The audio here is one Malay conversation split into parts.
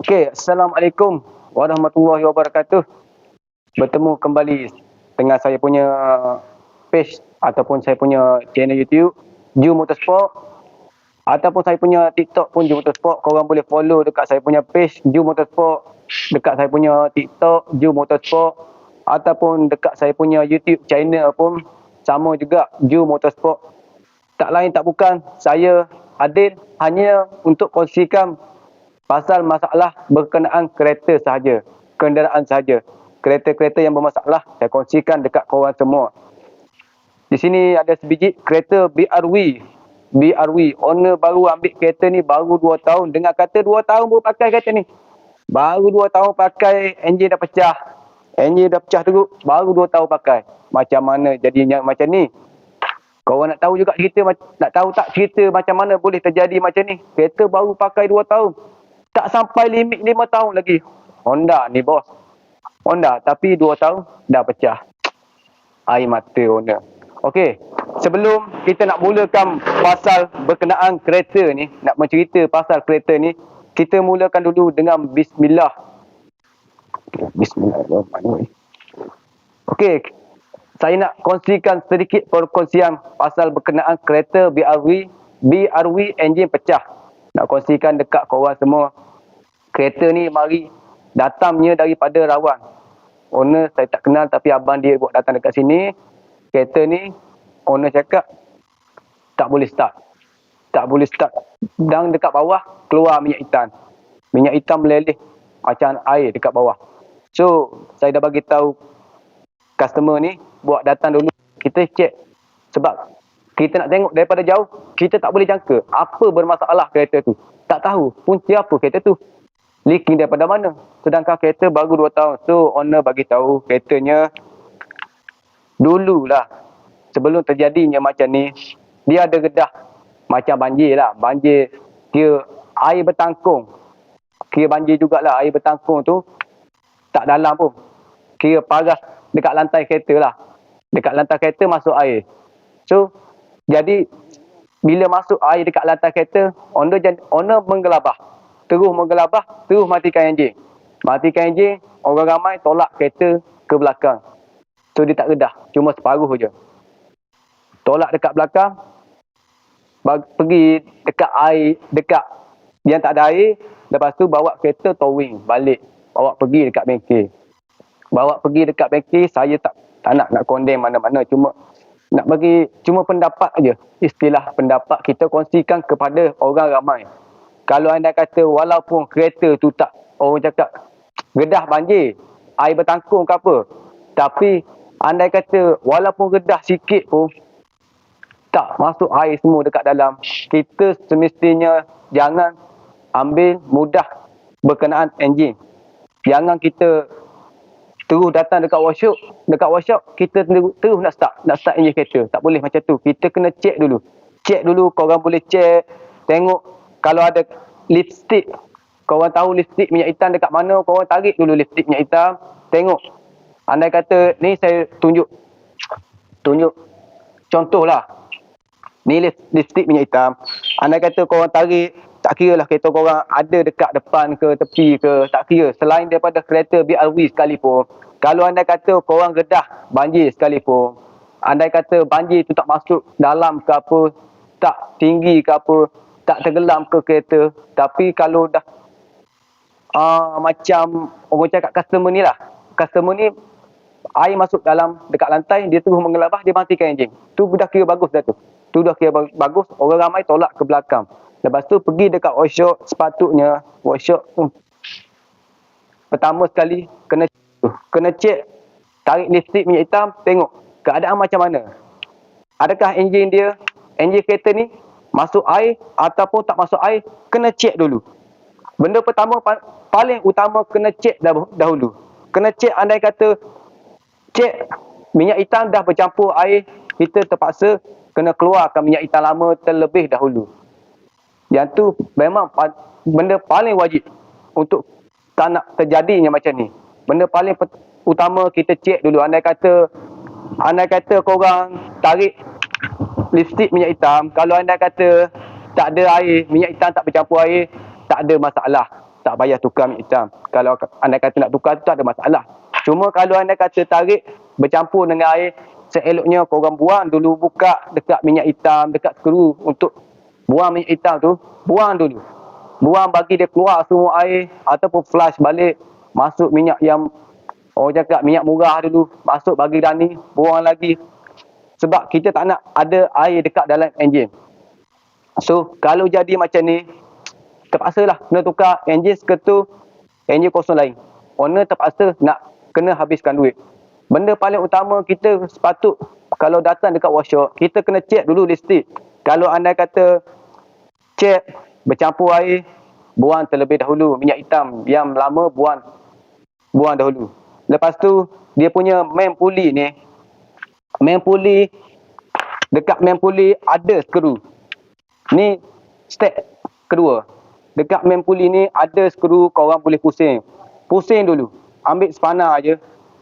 Okey, Assalamualaikum warahmatullahi wabarakatuh. Bertemu kembali dengan saya punya page ataupun saya punya channel YouTube Ju Motorsport, ataupun saya punya TikTok pun Ju Motorsport. Korang boleh follow dekat saya punya page Ju Motorsport, dekat saya punya TikTok Ju Motorsport, ataupun dekat saya punya YouTube channel pun sama juga Ju Motorsport. Tak lain tak bukan, saya hadir hanya untuk kongsikan pasal masalah berkenaan kereta sahaja, kenderaan sahaja. Kereta-kereta yang bermasalah saya kongsikan dekat korang semua. Di sini ada sebiji kereta BRV. Owner baru ambil kereta ni baru 2 tahun. Dengar kata 2 tahun baru pakai kereta ni. Baru 2 tahun pakai, enjin dah pecah. Enjin dah pecah teruk, baru 2 tahun pakai. Macam mana jadinya macam ni? Korang nak tahu juga cerita, nak tahu tak cerita macam mana boleh terjadi macam ni? Kereta baru pakai 2 tahun. Tak sampai limit 5 tahun lagi. Honda ni bos. Honda tapi 2 tahun dah pecah. Air mata owner. Okey, sebelum kita nak mulakan pasal berkenaan kereta ni, nak mencerita pasal kereta ni, kita mulakan dulu dengan bismillah. Bismillahirrahmanirrahim. Okey, saya nak kongsikan sedikit perkongsian pasal berkenaan kereta BRV enjin pecah. Nak kongsikan dekat korang semua. Kereta ni mari datangnya daripada Rawang. Owner saya tak kenal tapi abang dia buat datang dekat sini. Kereta ni owner cakap tak boleh start. Tak boleh start. Dan dekat bawah keluar minyak hitam. Minyak hitam meleleh macam air dekat bawah. So, saya dah bagi tahu customer ni buat datang dulu. Kita check. Sebab kita nak tengok daripada jauh, kita tak boleh jangka apa bermasalah kereta tu. Tak tahu punca apa kereta tu. Leaking daripada mana. Sedangkan kereta baru 2 tahun. So, owner bagi tahu keretanya dululah, sebelum terjadinya macam ni, dia ada gedah macam banjir lah. Banjir, kira air bertangkung. Kira banjir jugalah, air bertangkung tu tak dalam pun. Kira paras dekat lantai kereta lah. Dekat lantai kereta masuk air. So, jadi bila masuk air dekat lantai kereta, owner menggelabah. Terus matikan enjin. Matikan enjin, orang ramai tolak kereta ke belakang. So, dia tak redah. Cuma separuh je. Tolak dekat belakang, pergi dekat air, dekat yang tak ada air. Lepas tu bawa kereta towing balik. Bawa pergi dekat bengkel. Saya tak nak condemn mana-mana. Cuma pendapat aja. Istilah pendapat kita kongsikan kepada orang ramai. Kalau anda kata walaupun kereta tu tak, orang cakap gedah banjir, air bertangkung ke apa, tapi anda kata walaupun gedah sikit pun tak masuk air semua dekat dalam, kita semestinya jangan ambil mudah berkenaan enjin. Jangan kita terus datang dekat workshop kita terus nak start enjin kereta. Tak boleh macam tu. Kita kena check dulu. Korang boleh check, tengok kalau ada lipstick. Korang tahu lipstick minyak hitam dekat mana, korang tarik dulu lipstick minyak hitam. Tengok. Andai kata ni saya tunjuk contohlah. Ni lipstick minyak hitam. Andai kata korang tarik, tak kira lah kereta korang ada dekat depan ke tepi ke, tak kira. Selain daripada kereta BRV sekalipun, kalau andai kata korang gedah banjir sekalipun, andai kata banjir tu tak masuk dalam ke apa, tak tinggi ke apa, tak tenggelam ke kereta, tapi kalau dah macam orang cakap customer ni air masuk dalam dekat lantai, dia terus menggelabah, dia matikan enjin. Tu dah kira bagus dah tu. Bagus, orang ramai tolak ke belakang. Lepas tu pergi dekat workshop, sepatutnya workshop pertama sekali kena check, tarik lipstick minyak hitam, tengok keadaan macam mana. Adakah enjin kereta ni masuk air ataupun tak masuk air, kena check dulu. Benda pertama paling utama kena check dahulu. Kena check, andai kata check minyak hitam dah bercampur air, kita terpaksa kena keluarkan minyak hitam lama terlebih dahulu. Yang tu memang benda paling wajib untuk tak nak terjadinya macam ni. Benda paling utama kita check dulu. Andai kata korang tarik lipstick minyak hitam, kalau andai kata tak ada air, minyak hitam tak bercampur air, tak ada masalah. tak payah tukar minyak hitam. Kalau anda kata nak tukar tu tak ada masalah. Cuma kalau anda kata tarik bercampur dengan air, seeloknya korang buang dulu, buka dekat minyak hitam, dekat skru untuk buang minyak hitam tu, buang dulu. Buang bagi dia keluar semua air, ataupun flush balik, masuk minyak yang orang cakap minyak murah dulu, masuk bagi dani, buang lagi. Sebab kita tak nak ada air dekat dalam enjin. So kalau jadi macam ni, terpaksalah kena tukar enjin seketul, enjin kosong lain. Owner terpaksa nak kena habiskan duit. Benda paling utama kita sepatut kalau datang dekat workshop, kita kena check dulu listrik. Kalau anda kata check bercampur air, buang terlebih dahulu minyak hitam yang lama, buang dahulu. Lepas tu dia punya main pulley ni, dekat main pulley ada skru. Ni step kedua. Dekat main pulley ni ada skru, korang boleh pusing. Pusing dulu. Ambil spanner je.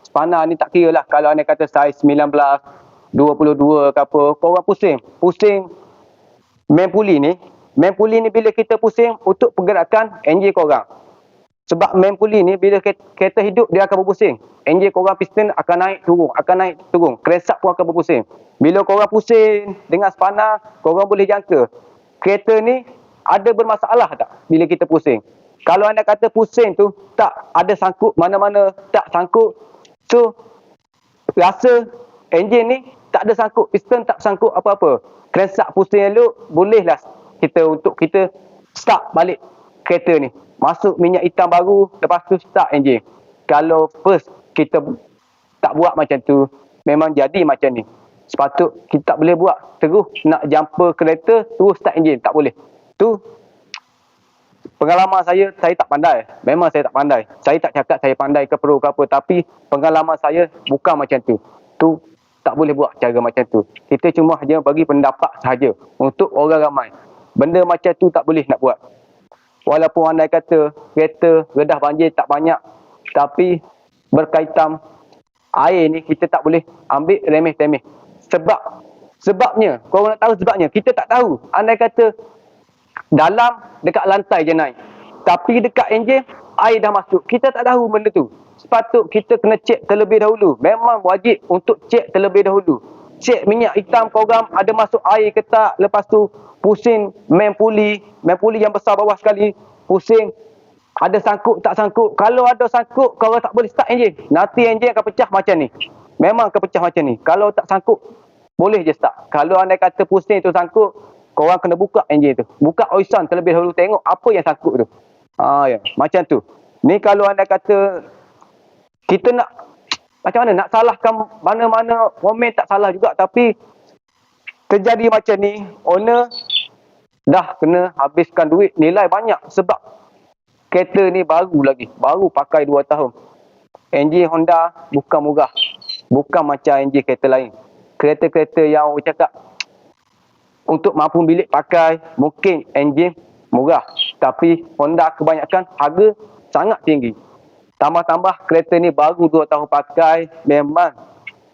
Spanner ni tak kira lah. Kalau anda kata saiz 19, 22 ke apa, korang pusing. Pusing main pulley ni. Main pulley ni bila kita pusing untuk pergerakan enjin korang. Sebab main pulley ni bila kereta hidup dia akan berpusing. Enjin korang piston akan naik turun. Crankshaft pun akan berpusing. Bila korang pusing dengan spanner, korang boleh jangka kereta ni ada bermasalah tak bila kita pusing. Kalau anda kata pusing tu tak ada sangkut mana-mana, tak sangkut, so rasa enjin ni tak ada sangkut, piston tak sangkut apa-apa, crankshaft pusing elok, bolehlah untuk kita start balik kereta ni, masuk minyak hitam baru, lepas tu start enjin. Kalau first kita tak buat macam tu, memang jadi macam ni. Sepatut kita tak boleh buat terus nak jumper kereta terus start enjin, tak boleh. Tu pengalaman saya tak pandai. Memang saya tak pandai. Saya tak cakap saya pandai ke pro ke apa, tapi pengalaman saya bukan macam tu. Tu tak boleh buat cara macam tu. Kita cuma hanya bagi pendapat sahaja untuk orang ramai. Benda macam tu tak boleh nak buat. Walaupun anda kata kereta redah banjir tak banyak, tapi berkaitan air ni kita tak boleh ambil remeh-temeh. Sebabnya, korang nak tahu sebabnya, kita tak tahu. Anda kata dalam dekat lantai je naik, tapi dekat enjin air dah masuk. Kita tak tahu benda tu. Sepatut kita kena cek terlebih dahulu. Memang wajib untuk cek terlebih dahulu. Cek minyak hitam korang ada masuk air ke tak. Lepas tu pusing main pulley yang besar bawah sekali, pusing ada sangkut tak sangkut. Kalau ada sangkut, korang tak boleh start enjin. Nanti enjin akan pecah macam ni. Memang akan pecah macam ni. Kalau tak sangkut, boleh je start. Kalau anda kata pusing tu sangkut, korang kena buka enjin tu. Buka oisan terlebih dahulu, tengok apa yang sangkut tu. Ya, macam tu. Ni kalau anda kata kita nak macam mana nak salahkan mana-mana komen, tak salah juga, tapi terjadi macam ni, owner dah kena habiskan duit nilai banyak sebab kereta ni baru pakai 2 tahun. Enjin Honda bukan murah. Bukan macam enjin kereta lain. Kereta-kereta yang orang cakap untuk mampu bilik pakai, mungkin enjin murah. Tapi Honda kebanyakan harga sangat tinggi. Tambah-tambah kereta ni baru 2 tahun pakai, memang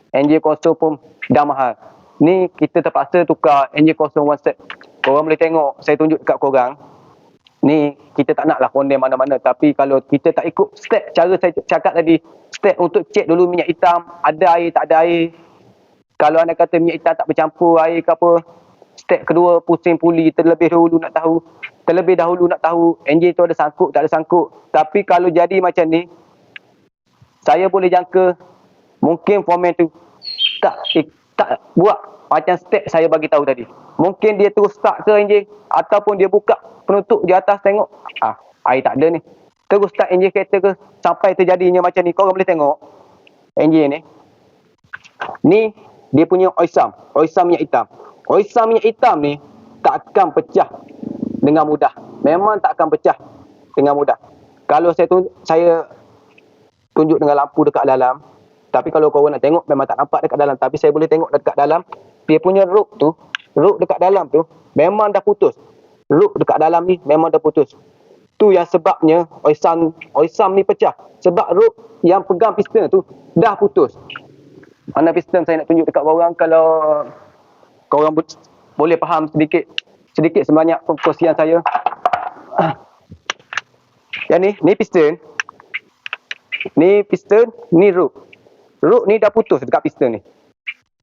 enjin kosong pun dah mahal. Ni kita terpaksa tukar enjin kosong one set. Korang boleh tengok, saya tunjuk dekat korang. Ni kita tak naklah condemn mana-mana, tapi kalau kita tak ikut step cara saya cakap tadi, step untuk cek dulu minyak hitam, ada air tak ada air. Kalau anda kata minyak hitam tak bercampur air ke apa, step kedua pusing pulley terlebih dahulu nak tahu enjin tu ada sangkut tak ada sangkut. Tapi kalau jadi macam ni, saya boleh jangka mungkin foreman tu tak buat macam step saya bagi tahu tadi. Mungkin dia terus start ke enjin, ataupun dia buka penutup di atas, tengok air tak ada ni, terus start enjin kereta ke, sampai terjadinya macam ni. Korang boleh tengok enjin ni dia punya oisam minyak hitam. Oisam minyak hitam ni tak akan pecah dengan mudah. Memang tak akan pecah dengan mudah. Kalau saya tunjuk dengan lampu dekat dalam, tapi kalau korang nak tengok memang tak nampak dekat dalam, tapi saya boleh tengok dekat dalam. Dia punya rope dekat dalam tu memang dah putus. Rope dekat dalam ni memang dah putus. Tu yang sebabnya oisam ni pecah. Sebab rope yang pegang piston tu dah putus. Mana piston saya nak tunjuk dekat korang, kalau korang boleh faham sedikit sebanyak perkongsian saya. Yang ni piston. Ni piston, ni root. Root ni dah putus dekat piston ni.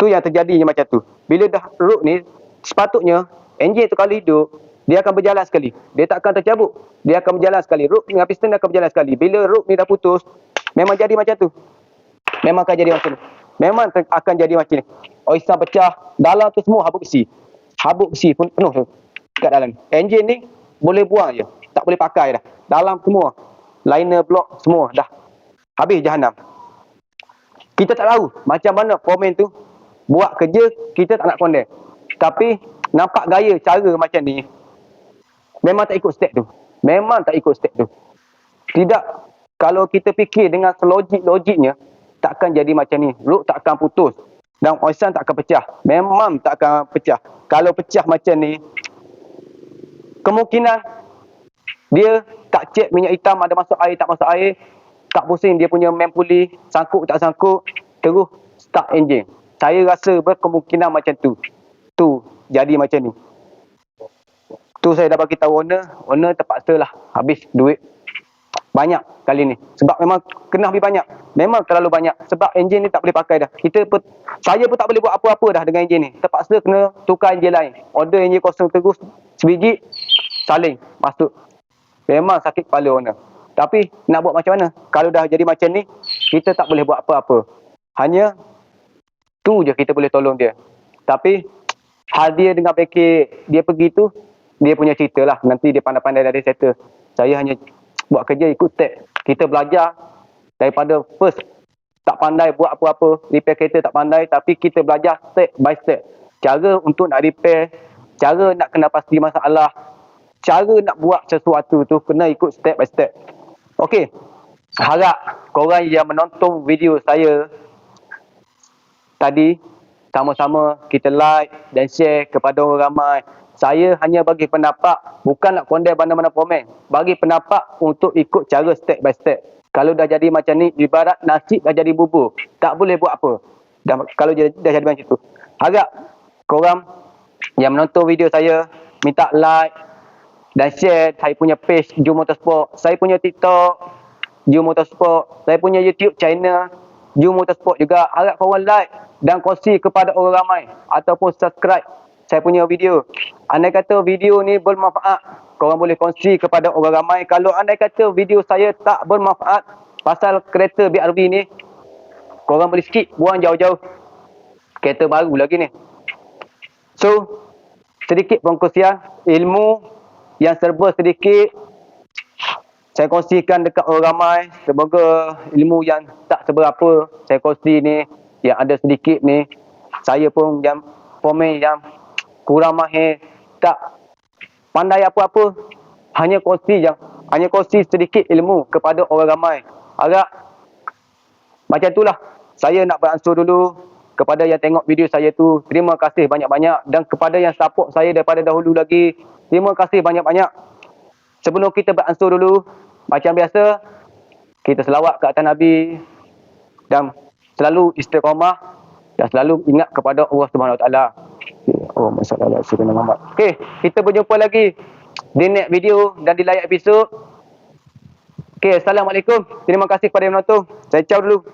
Tu yang terjadinya macam tu. Bila dah root ni, sepatutnya enjin tu kalau hidup, dia akan berjalan sekali. Dia tak akan tercabut. Dia akan berjalan sekali. Root dengan piston dia akan berjalan sekali. Bila root ni dah putus, memang jadi macam tu. Memang akan jadi macam ni. Memang akan jadi macam ni. Oisan pecah. Dalam tu semua habuk besi. Habuk besi pun penuh tu. Kat dalam. Enjin ni boleh buang je. Tak boleh pakai dah. Dalam semua. Liner block semua dah. Habis jahanam. Kita tak tahu macam mana foreman tu buat kerja, kita tak nak condemn. Tapi nampak gaya cara macam ni, memang tak ikut step tu. Memang tak ikut step tu. Tidak, kalau kita fikir dengan selogik-logiknya, takkan jadi macam ni. Root tak akan putus dan oisan tak akan pecah. Memang tak akan pecah. Kalau pecah macam ni, kemungkinan dia tak cek minyak hitam ada masuk air, tak masuk air, tak pusing dia punya main pulley, sangkut tak sangkut, terus start enjin. Saya rasa berkemungkinan macam tu. Tu jadi macam ni. Tu saya dah bagi tahu owner terpaksa lah habis duit banyak kali ni. Sebab memang kena habis banyak. Memang terlalu banyak. Sebab enjin ni tak boleh pakai dah. Saya pun tak boleh buat apa-apa dah dengan enjin ni. Terpaksa kena tukar enjin lain. Order enjin kosong terus, sebiji, saling, masuk. Memang sakit kepala owner. Tapi nak buat macam mana? Kalau dah jadi macam ni, kita tak boleh buat apa-apa. Hanya tu je kita boleh tolong dia. Tapi hal dia dengan package dia pergi tu, dia punya cerita lah. Nanti dia pandai-pandai dah dia settle. Saya hanya buat kerja ikut step. Kita belajar daripada first tak pandai buat apa-apa, repair kereta tak pandai, tapi kita belajar step by step. Cara untuk nak repair, cara nak kena pasti masalah, cara nak buat sesuatu tu kena ikut step by step. Okey, harap korang yang menonton video saya tadi, sama-sama kita like dan share kepada orang ramai. Saya hanya bagi pendapat, bukan nak condemn mana-mana komen. Bagi pendapat untuk ikut cara step by step. Kalau dah jadi macam ni, ibarat nasi dah jadi bubur. Tak boleh buat apa. Kalau dah jadi macam tu. Harap korang yang menonton video saya, minta like dan share saya punya page Ju Motorsport, saya punya TikTok Ju Motorsport, saya punya YouTube channel Ju Motorsport juga. Harap korang like dan kongsi kepada orang ramai ataupun subscribe saya punya video. Andai kata video ni bermanfaat, korang boleh kongsi kepada orang ramai. Kalau andai kata video saya tak bermanfaat pasal kereta BRV ni, korang boleh skip, buang jauh-jauh. Kereta baru lagi ni. So, sedikit pengkongsian ilmu yang serba sedikit saya kongsikan dekat orang ramai. Semoga ilmu yang tak seberapa saya kongsi ni, yang ada sedikit ni, saya pun yang foreman yang kurang mahir, tak pandai apa-apa, hanya kongsi sedikit ilmu kepada orang ramai. Harap macam itulah. Saya nak beransur dulu kepada yang tengok video saya tu, terima kasih banyak-banyak. Dan kepada yang support saya daripada dahulu lagi, terima kasih banyak-banyak. Sebelum kita beransur dulu, macam biasa, kita selawat ke atas Nabi dan selalu istiqamah dan selalu ingat kepada Allah Subhanahu Wa Taala. Oh, masalah Sayyidina Muhammad. Okey, kita berjumpa lagi di next video dan di lain episod. Okey, assalamualaikum. Terima kasih kepada yang menonton. Saya ciao dulu.